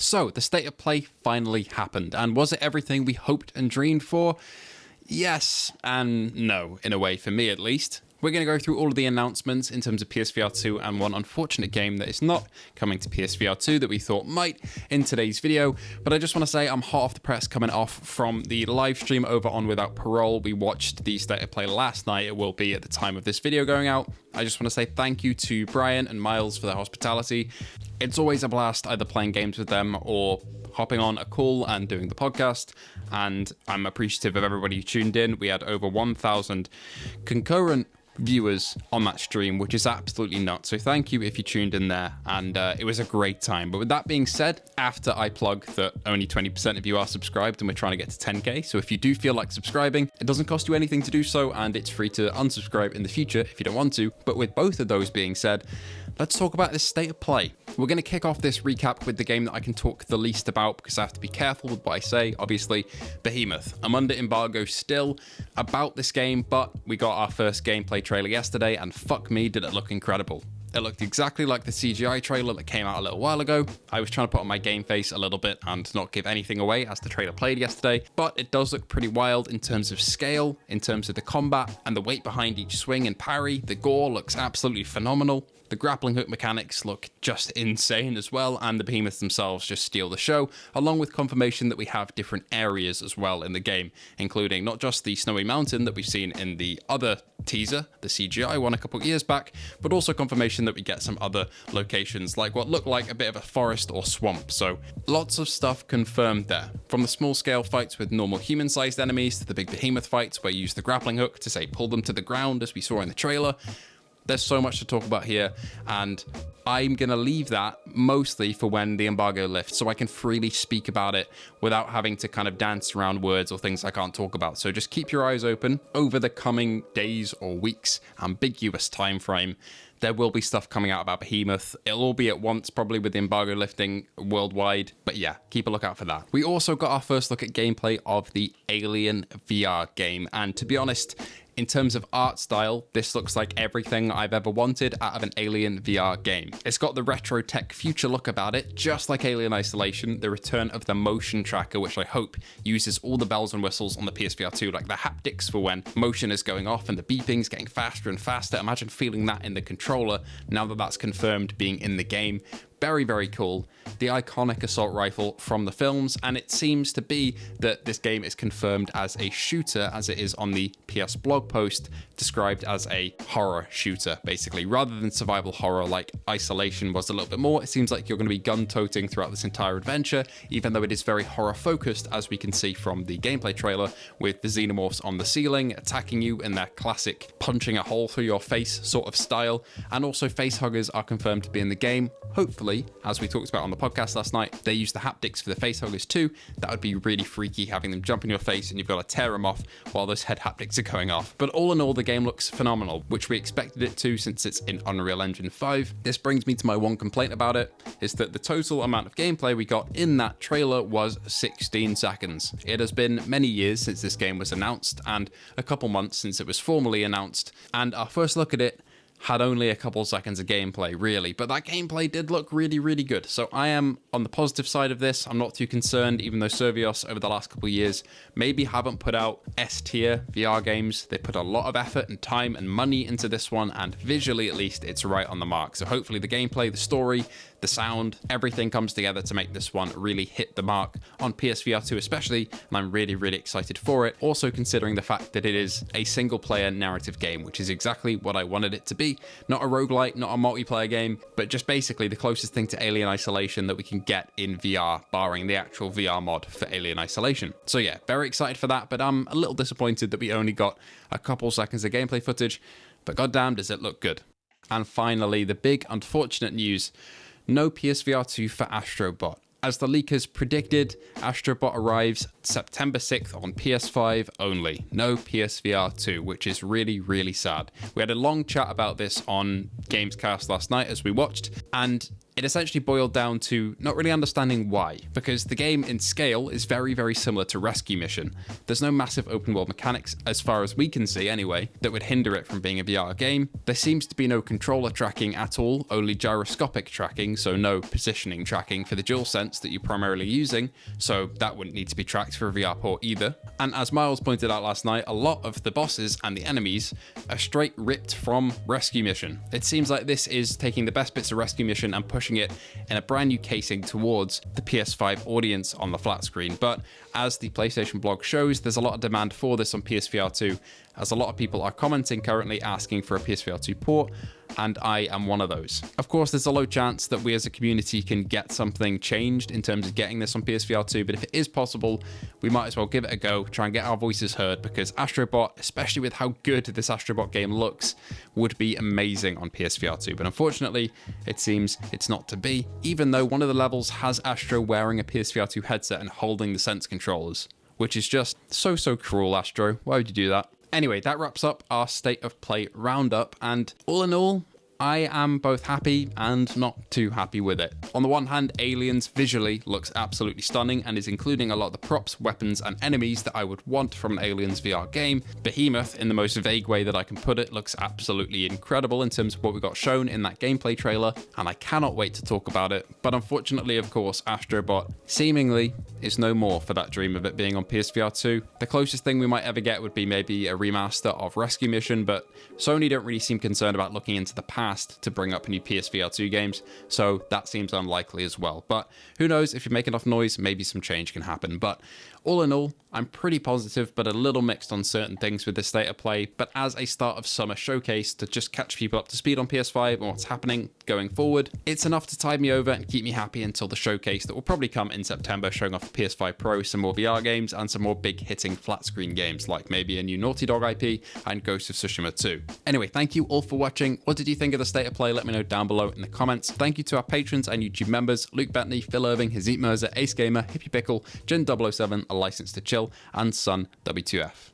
So, the state of play finally happened, and was it everything we hoped and dreamed for? Yes and no, in a way, for me at least. We're going to go through all of the announcements in terms of PSVR 2 and one unfortunate game that is not coming to PSVR 2 that we thought might in today's video. But I just want to say I'm hot off the press coming off from the live stream over on Without Parole. We watched the state of play last night. It will be at the time of this video going out. I just want to say thank you to Brian and Miles for their hospitality. It's always a blast either playing games with them or hopping on a call and doing the podcast, and I'm appreciative of everybody who tuned in. We had over 1,000 concurrent viewers on that stream, which is absolutely nuts. So thank you if you tuned in there, and it was a great time. But with that being said, after I plug that only 20% of you are subscribed and we're trying to get to 10k, so if you do feel like subscribing, it doesn't cost you anything to do so, and it's free to unsubscribe in the future if you don't want to. But with both of those being said, let's talk about this state of play. We're going to kick off this recap with the game that I can talk the least about because I have to be careful with what I say. Obviously, Behemoth. I'm under embargo still about this game, but we got our first gameplay trailer yesterday, and fuck me, did it look incredible. It looked exactly like the CGI trailer that came out a little while ago. I was trying to put on my game face a little bit and not give anything away as the trailer played yesterday, but it does look pretty wild in terms of scale, in terms of the combat, and the weight behind each swing and parry. The gore looks absolutely phenomenal. The grappling hook mechanics look just insane as well, and the behemoths themselves just steal the show, along with confirmation that we have different areas as well in the game, including not just the snowy mountain that we've seen in the other teaser, the CGI one a couple of years back, but also confirmation that we get some other locations like what looked like a bit of a forest or swamp. So lots of stuff confirmed there, from the small scale fights with normal human sized enemies to the big behemoth fights where you use the grappling hook to say pull them to the ground as we saw in the trailer. There's so much to talk about here, and I'm going to leave that mostly for when the embargo lifts so I can freely speak about it without having to kind of dance around words or things I can't talk about. So just keep your eyes open over the coming days or weeks, ambiguous time frame. There will be stuff coming out about Behemoth. It'll all be at once, probably with the embargo lifting worldwide. But yeah, keep a lookout for that. We also got our first look at gameplay of the Alien VR game, and to be honest, in terms of art style, this looks like everything I've ever wanted out of an Alien VR game. It's got the retro tech future look about it, just like Alien Isolation, the return of the motion tracker, which I hope uses all the bells and whistles on the PSVR 2, like the haptics for when motion is going off and the beeping's getting faster and faster. Imagine feeling that in the controller now that that's confirmed being in the game. Very, very cool. The iconic assault rifle from the films, and it seems to be that this game is confirmed as a shooter, as it is on the PS blog post, described as a horror shooter, basically. Rather than survival horror like Isolation was a little bit more, it seems like you're going to be gun-toting throughout this entire adventure, even though it is very horror-focused, as we can see from the gameplay trailer, with the xenomorphs on the ceiling, attacking you in their classic punching a hole through your face sort of style, and also facehuggers are confirmed to be in the game. Hopefully, as we talked about on the podcast last night, they use the haptics for the facehuggers too. That would be really freaky, having them jump in your face and you've got to tear them off while those head haptics are going off. But all in all, the game looks phenomenal, which we expected it to since it's in Unreal Engine 5. This brings me to my one complaint about it, is that the total amount of gameplay we got in that trailer was 16 seconds. It has been many years since this game was announced, and a couple months since it was formally announced, and our first look at it had only a couple seconds of gameplay, really, but that gameplay did look really, really good. So I am on the positive side of this. I'm not too concerned, even though Survios over the last couple of years maybe haven't put out S-tier VR games. They put a lot of effort and time and money into this one, and visually at least it's right on the mark. So hopefully the gameplay, the story, the sound, everything comes together to make this one really hit the mark on PSVR 2 especially, and I'm really, really excited for it. Also considering the fact that it is a single player narrative game, which is exactly what I wanted it to be. Not a roguelite, not a multiplayer game, but just basically the closest thing to Alien Isolation that we can get in VR, barring the actual VR mod for Alien Isolation. So yeah, very excited for that, but I'm a little disappointed that we only got a couple seconds of gameplay footage, but goddamn does it look good. And finally, the big unfortunate news: no PSVR 2 for ASTROBOT. As the leakers predicted, ASTROBOT arrives September 6th on PS5 only. No PSVR 2, which is really, really sad. We had a long chat about this on Gamescast last night as we watched, and It essentially boiled down to not really understanding why, because the game in scale is very, very similar to Rescue Mission. There's no massive open world mechanics, as far as we can see anyway, that would hinder it from being a VR game. There seems to be no controller tracking at all, only gyroscopic tracking, so no positioning tracking for the DualSense that you're primarily using, so that wouldn't need to be tracked for a VR port either. And as Miles pointed out last night, a lot of the bosses and the enemies are straight ripped from Rescue Mission. It seems like this is taking the best bits of Rescue Mission and pushing it in a brand new casing towards the PS5 audience on the flat screen. But as the PlayStation blog shows, there's a lot of demand for this on PSVR2, as a lot of people are commenting currently asking for a PSVR2 port, and I am one of those. Of course, there's a low chance that we as a community can get something changed in terms of getting this on PSVR2, but if it is possible, we might as well give it a go, try and get our voices heard, because ASTROBOT, especially with how good this ASTROBOT game looks, would be amazing on PSVR2. But unfortunately, it seems it's not to be, even though one of the levels has Astro wearing a PSVR2 headset and holding the Sense controllers, which is just so cruel, Astro. Why would you do that? Anyway, that wraps up our State of Play roundup, and all in all, I am both happy and not too happy with it. On the one hand, Aliens visually looks absolutely stunning and is including a lot of the props, weapons, and enemies that I would want from an Aliens VR game. Behemoth, in the most vague way that I can put it, looks absolutely incredible in terms of what we got shown in that gameplay trailer, and I cannot wait to talk about it. But unfortunately, of course, ASTROBOT seemingly is no more for that dream of it being on PSVR 2. The closest thing we might ever get would be maybe a remaster of Rescue Mission, but Sony don't really seem concerned about looking into the past to bring up new PSVR 2 games, so that seems unlikely as well. But who knows, if you make enough noise, maybe some change can happen. But all in all, I'm pretty positive, but a little mixed on certain things with this State of Play. But as a start of summer showcase to just catch people up to speed on PS5 and what's happening going forward, it's enough to tide me over and keep me happy until the showcase that will probably come in September, showing off the PS5 Pro, some more VR games, and some more big hitting flat screen games, like maybe a new Naughty Dog IP and Ghost of Tsushima 2. Anyway, thank you all for watching. What did you think of the State of Play? Let me know down below in the comments. Thank you to our patrons and YouTube members, Luke Bettany, Phil Irving, Hazit Mirza, Ace Gamer, Hippie Pickle, Jin007, A License to Chill, and Sun W2F.